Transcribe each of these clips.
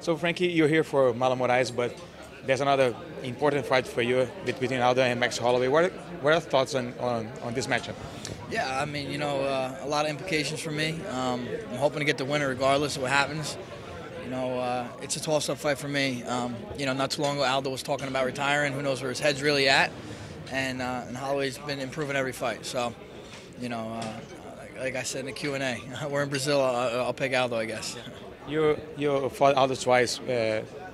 So Frankie, you're here for Marlon Moraes, but there's another important fight for you between Aldo and Max Holloway. What are your thoughts on this matchup? Yeah, I mean, a lot of implications for me. I'm hoping to get the winner regardless of what happens. It's a toss-up fight for me. Not too long ago, Aldo was talking about retiring. Who knows where his head's really at? And Holloway's been improving every fight. So, like I said in the Q&A, we're in Brazil. I'll pick Aldo, I guess. You fought Aldo twice,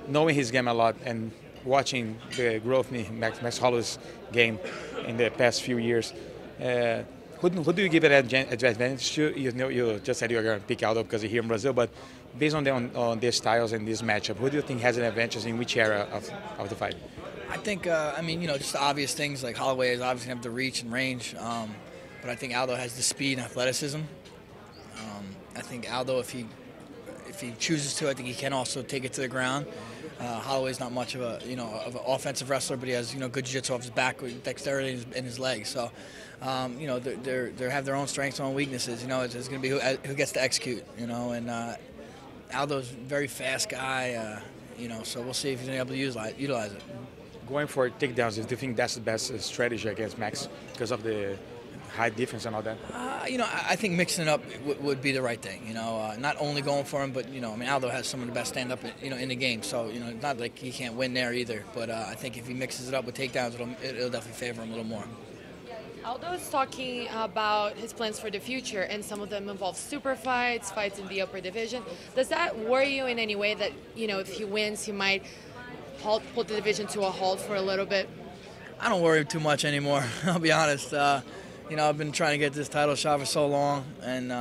knowing his game a lot and watching the growth in Max Holloway's game in the past few years. Who do you give it advantage to? You just said you're going to pick Aldo because you're here in Brazil, but based on their styles and this matchup, who do you think has an advantage in which area of the fight? I think, just the obvious things like Holloway is obviously going to have the reach and range, but I think Aldo has the speed and athleticism. I think Aldo, if he chooses to, I think he can also take it to the ground. Holloway's not much of an offensive wrestler, but he has good jiu-jitsu off his back with dexterity in his legs. So, they have their own strengths, own weaknesses. It's going to be who gets to execute. And Aldo's a very fast guy. So we'll see if he's able to utilize it. Going for takedowns, do you think that's the best strategy against Max because of the high defense and all that? I think mixing it up would be the right thing. Not only going for him, but Aldo has some of the best stand-up in the game. So not like he can't win there either. But I think if he mixes it up with takedowns, it'll definitely favor him a little more. Aldo is talking about his plans for the future, and some of them involve super fights in the upper division. Does that worry you in any way that if he wins, he might put the division to a halt for a little bit? I don't worry too much anymore. I'll be honest. I've been trying to get this title shot for so long, and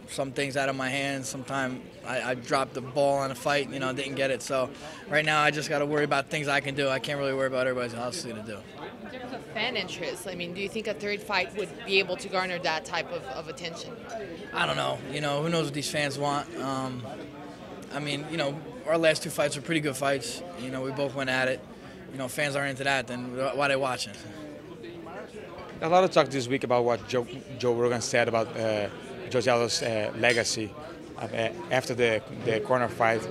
some things out of my hands. Sometimes I dropped the ball on a fight, didn't get it. So right now I just got to worry about things I can do. I can't really worry about everybody else is going to do. In terms of fan interest, do you think a third fight would be able to garner that type of attention? I don't know. Who knows what these fans want. Our last two fights were pretty good fights. We both went at it. Fans aren't into that, then why are they watching? A lot of talk this week about what Joe Rogan said about Jose Aldo's legacy. After the corner fight,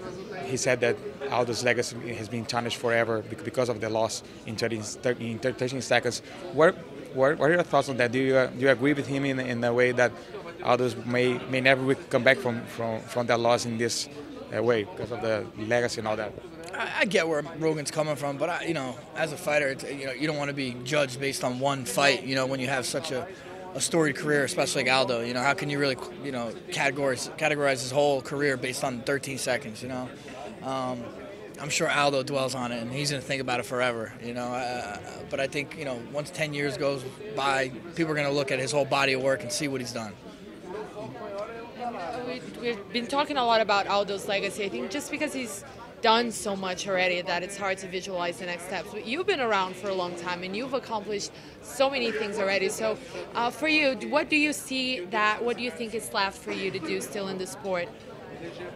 he said that Aldo's legacy has been tarnished forever because of the loss in 13 seconds. What are your thoughts on that? Do you agree with him in a way that Aldo's may never come back from that loss in this way because of the legacy and all that? I get where Rogan's coming from, but as a fighter, you don't want to be judged based on one fight. When you have such a storied career, especially like Aldo. How can you really categorize his whole career based on 13 seconds? I'm sure Aldo dwells on it, and he's going to think about it forever. But I think once 10 years goes by, people are going to look at his whole body of work and see what he's done. We've been talking a lot about Aldo's legacy. I think just because he's done so much already that it's hard to visualize the next steps. But you've been around for a long time and you've accomplished so many things already. So for you, what do you think is left for you to do still in the sport?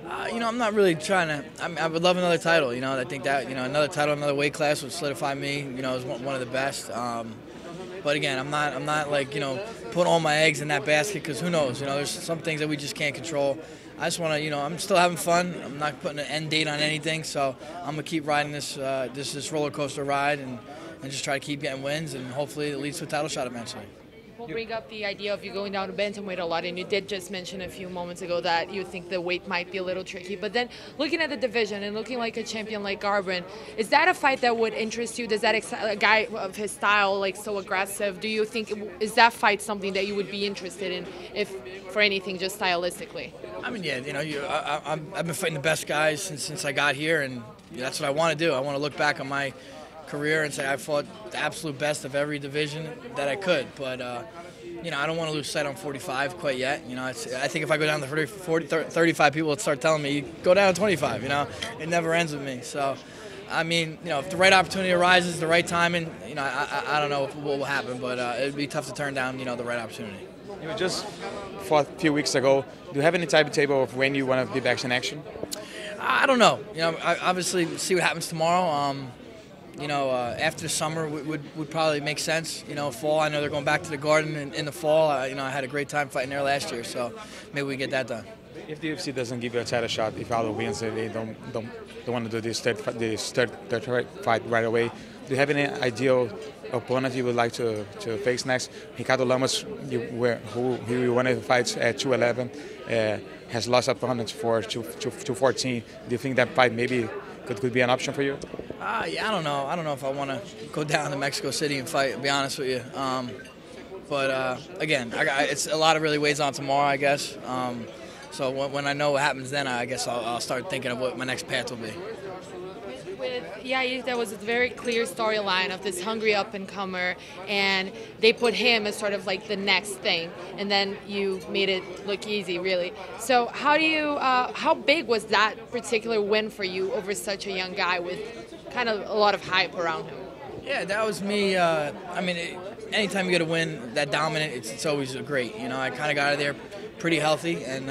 I'm not really trying to. I would love another title. I think that another title, another weight class would solidify me. As one of the best. But again, I'm not like putting all my eggs in that basket because who knows? There's some things that we just can't control. I just want to, I'm still having fun. I'm not putting an end date on anything, so I'm gonna keep riding this roller coaster ride and just try to keep getting wins, and hopefully it leads to a title shot eventually. We'll bring up the idea of you going down to Bantamweight a lot, and you did just mention a few moments ago that you think the weight might be a little tricky. But then looking at the division and looking like a champion like Garbrandt, is that a fight that would interest you? Does that a guy of his style, so aggressive, do you think, is that fight something that you would be interested in, if for anything, just stylistically? I've been fighting the best guys since I got here, and that's what I want to do. I want to look back on my career and say I fought the absolute best of every division that I could. But I don't want to lose sight on 45 quite yet. I think if I go down to 35, people would start telling me, go down to 25. It never ends with me. So, if the right opportunity arises, the right timing, I don't know what will happen, but it'd be tough to turn down, the right opportunity. You just fought a few weeks ago. Do you have any timetable of when you want to be back in action? I don't know. I obviously see what happens tomorrow. After the summer would probably make sense. Fall, I know they're going back to the Garden in the fall. I had a great time fighting there last year, so maybe we can get that done. If the UFC doesn't give you a title shot, if Aldo wins, they don't want to do this third fight right away. Do you have any ideal opponent you would like to face next? Ricardo Lamas, who he won the fights at 211, has lost opponents for 214. Do you think that fight maybe could be an option for you? Yeah, I don't know. I don't know if I want to go down to Mexico City and fight, to be honest with you. But again, it's a lot of really weighs on tomorrow, I guess. So when I know what happens then, I guess I'll start thinking of what my next path will be. There was a very clear storyline of this hungry up-and-comer, and they put him as sort of like the next thing, and then you made it look easy, really. So how big was that particular win for you over such a young guy with kind of a lot of hype around him? Yeah, that was me. I mean, anytime you get a win that dominant, it's always great. You know, I kind of got out of there pretty healthy, and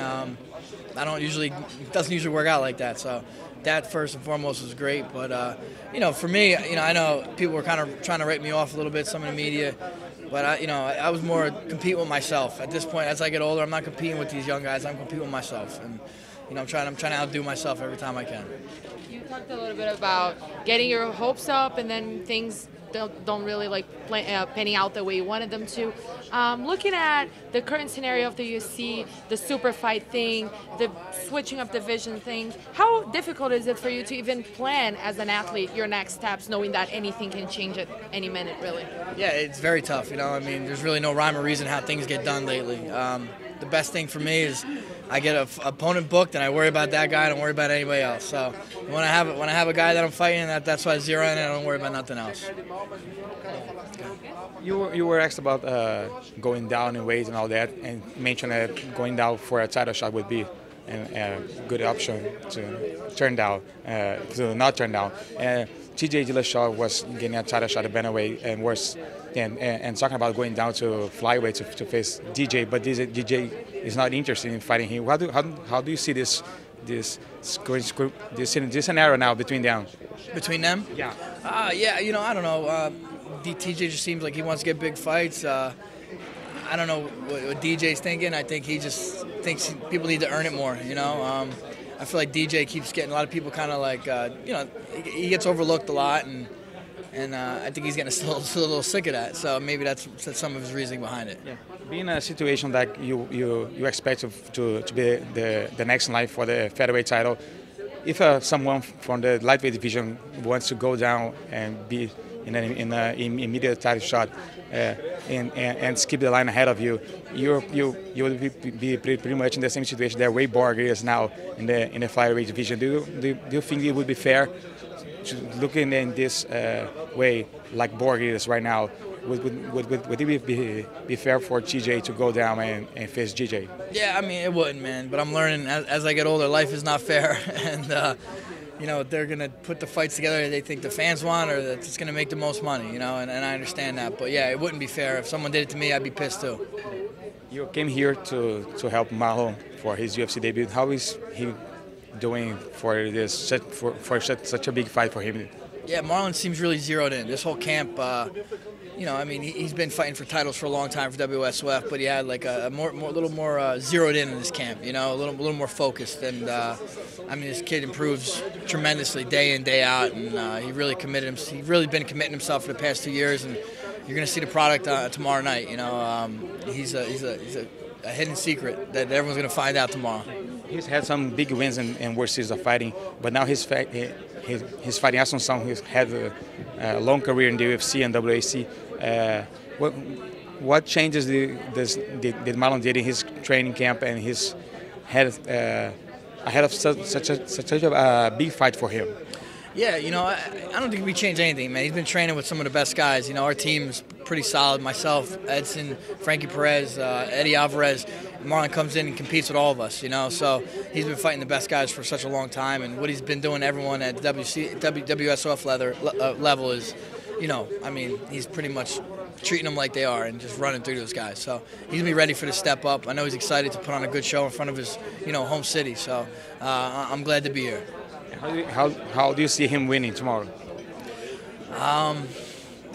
it doesn't usually work out like that. So that first and foremost was great. But you know, for me, you know, I know people were kind of trying to write me off a little bit, some in the media. But I was more competing with myself. At this point, as I get older, I'm not competing with these young guys. I'm competing with myself, and you know, I'm trying to outdo myself every time I can. You talked a little bit about getting your hopes up, and then things don't really like panning out the way you wanted them to. Looking at the current scenario of the UFC, the super fight thing, the switching up division thing, how difficult is it for you to even plan as an athlete your next steps, knowing that anything can change at any minute, really? Yeah, it's very tough. You know, I mean, there's really no rhyme or reason how things get done lately. The best thing for me is I get an opponent booked and I worry about that guy. I don't worry about anybody else. So when I have a guy that I'm fighting, that's why I zero in and I don't worry about nothing else. You were asked about going down in weight and all that, and mentioned that going down for a title shot would be a good option to turn down, to not turn down. TJ Dillashaw was getting a title shot at Bantamweight and worse, and talking about going down to flyweight to face DJ, but DJ is not interested in fighting him. How do you see this scenario now between them? Between them? Yeah. Yeah, you know, I don't know. TJ just seems like he wants to get big fights. I don't know what DJ's thinking. I think he just thinks people need to earn it more, you know. I feel like DJ keeps getting a lot of people kind of like, you know, he gets overlooked a lot, and I think he's getting a little sick of that. So maybe that's some of his reasoning behind it. Yeah. Being in a situation that you expect to be the next in line for the featherweight title, if someone from the lightweight division wants to go down and be in an immediate title shot and skip the line ahead of you, you will be pretty much in the same situation that Ray Borg is now in the flyweight division. Do you think it would be fair, looking in this way like Borg is right now? Would it be fair for TJ to go down and face GJ? Yeah, I mean, it wouldn't, man. But I'm learning as I get older, life is not fair, and you know, they're gonna put the fights together they think the fans want, or that it's gonna make the most money, you know. And I understand that, but yeah, it wouldn't be fair. If someone did it to me, I'd be pissed too. You came here to help Marlon for his UFC debut. How is he doing for this for such a big fight for him? Yeah, Marlon seems really zeroed in. This whole camp, you know, I mean, he's been fighting for titles for a long time for WSOF, but he had like a little more zeroed in this camp, you know, a little more focused. And I mean, this kid improves tremendously day in, day out, and he really He's really been committing himself for the past 2 years, and you're going to see the product tomorrow night. You know, he's a hidden secret that everyone's going to find out tomorrow. He's had some big wins in worst seasons of fighting, but now he's fighting Assuncao, who's had a long career in the UFC and WAC. What changes did Marlon did in his training camp and his head ahead of such a big fight for him? Yeah, you know, I don't think we changed anything, man. He's been training with some of the best guys. You know, our team's pretty solid. Myself, Edson, Frankie Perez, Eddie Alvarez. Marlon comes in and competes with all of us, you know. So he's been fighting the best guys for such a long time, and what he's been doing to everyone at WSOF level is, you know, I mean, he's pretty much treating them like they are and just running through those guys. So he's gonna be ready for the step up. I know he's excited to put on a good show in front of his, you know, home city. So I'm glad to be here. How do you see him winning tomorrow?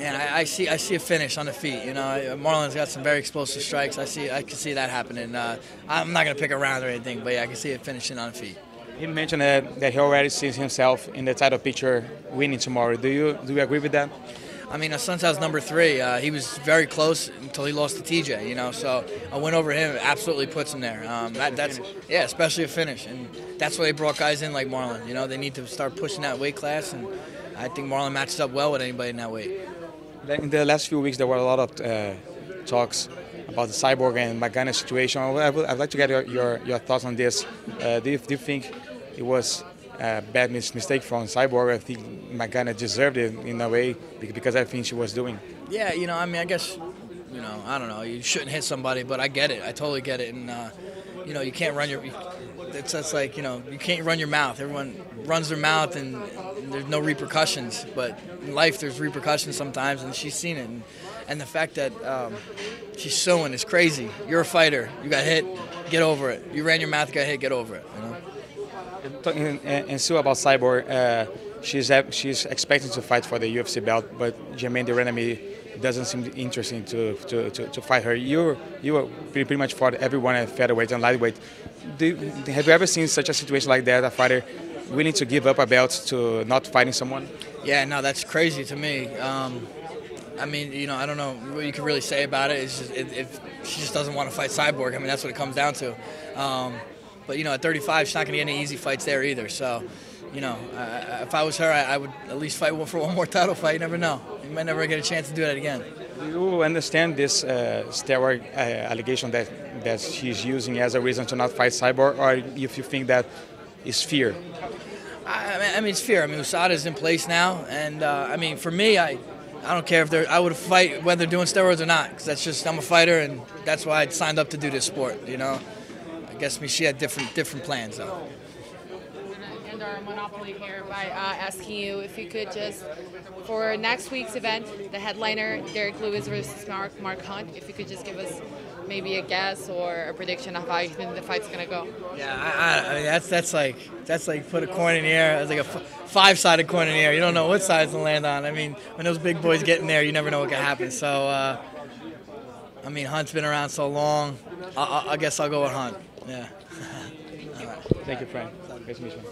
And I see a finish on the feet. You know, Marlon's got some very explosive strikes. I can see that happening. I'm not gonna pick a round or anything, but yeah, I can see it finishing on the feet. He mentioned that he already sees himself in the title picture winning tomorrow. Do you agree with that? I mean, Assuncao's number 3. He was very close until he lost to TJ. You know, so a win over him absolutely puts him there. Yeah, especially a finish, and that's why they brought guys in like Marlon. You know, they need to start pushing that weight class, and I think Marlon matches up well with anybody in that weight. In the last few weeks, there were a lot of talks about the Cyborg and Magana situation. I'd like to get your thoughts on this. Do you think it was a bad mistake from Cyborg? I think Magana deserved it in a way because I think she was doing. Yeah, you know, I mean, I guess, you know, I don't know. You shouldn't hit somebody, but I get it. I totally get it. And, you know, you can't run your. It's like, you know, you can't run your mouth. Everyone runs their mouth and there's no repercussions. But in life, there's repercussions sometimes, and she's seen it. And the fact that she's suing is crazy. You're a fighter. You got hit. Get over it. You ran your mouth. You got hit. Get over it. You know? And still about Cyborg, she's expecting to fight for the UFC belt, but Germaine de Randamie doesn't seem interesting to fight her. You pretty much fought everyone at featherweight and lightweight. Have you ever seen such a situation like that, a fighter willing to give up a belt to not fighting someone? Yeah, no, that's crazy to me. I mean, you know, I don't know what you can really say about it. It's just, if she just doesn't want to fight Cyborg, I mean, that's what it comes down to. But, you know, at 35, she's not going to get any easy fights there either. So, you know, if I was her, I would at least fight for one more title fight. You never know. You might never get a chance to do that again. Do you understand this steroid allegation that she's using as a reason to not fight Cyborg, or if you think that is fear? I mean, it's fear. I mean, USADA's in place now, and I mean, for me, I don't care if I would fight whether they're doing steroids or not, because that's just, I'm a fighter, and that's why I signed up to do this sport. You know, I guess she had different plans though. End our monopoly here by asking you if you could just, for next week's event, the headliner, Derrick Lewis versus Mark Hunt, if you could just give us maybe a guess or a prediction of how you think the fight's gonna go. Yeah, I mean that's like put a coin in the air. It's like a five-sided coin in the air. You don't know what side it's gonna land on. I mean, when those big boys get in there, you never know what can happen. So, I mean, Hunt's been around so long. I guess I'll go with Hunt. Yeah. Thank you, Frank. Nice to meet you.